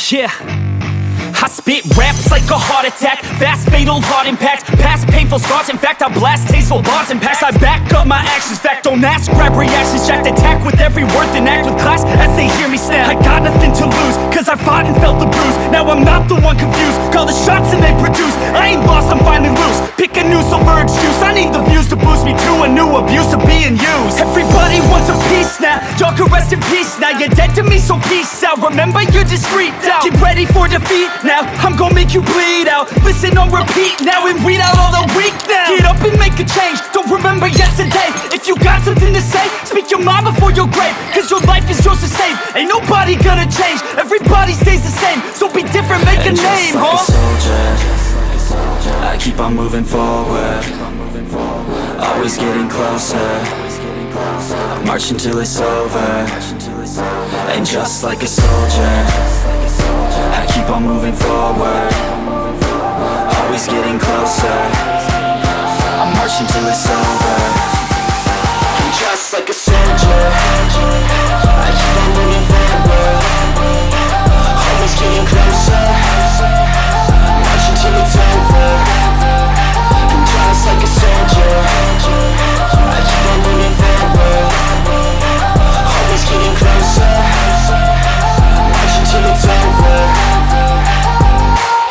Yeah, I spit raps like a heart attack, fast fatal heart impact, past painful scars. In fact, I blast tasteful bars and packs. I back up my actions, fact don't ask, grab reactions, jacked attack with every word, then act with class as they hear me snap. I got nothing to lose, cause I fought and felt the bruise. Now I'm not the one confused, call the shots and they produce. I ain't lost, I'm finally loose, pick a new silver excuse. I need the views to boost me to a new abuse of being used. Everybody wants a piece now, y'all can rest in peace now. You're dead to me, so peace out, remember you're discreet out. Get ready for defeat now, I'm gon' make you bleed out. Listen on repeat now and weed out all the weak now. Get up and make a change, don't remember yesterday. If you got something to say, speak your mind before your grave, cause your life is yours to save. Ain't nobody gonna change, everybody stays the same. So be different, make a name, like huh? a soldier, I keep on moving forward, always getting closer. I march until it's over, and just like a soldier, I keep on moving forward, always getting closer. I march until it's over, and just like a soldier, I keep on moving forward, always getting closer. I march until it's over, and just like a soldier, I keep on moving forward, always getting closer. I march until it's over.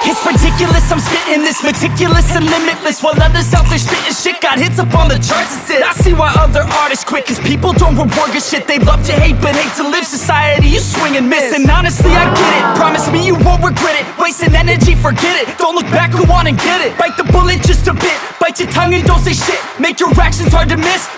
It's ridiculous, I'm spitting this meticulous and limitless, while others out there spitting shit got hits up on the charts and shit. I see why other artists quit, cause people don't reward good shit. They love to hate but hate to live. Society, you swing and miss, and honestly I get it. Promise me you won't regret it, wasting energy, forget it. Don't look back, go on and get it. Bite the bullet just a bit, bite your tongue and don't say shit. Make your actions hard to miss,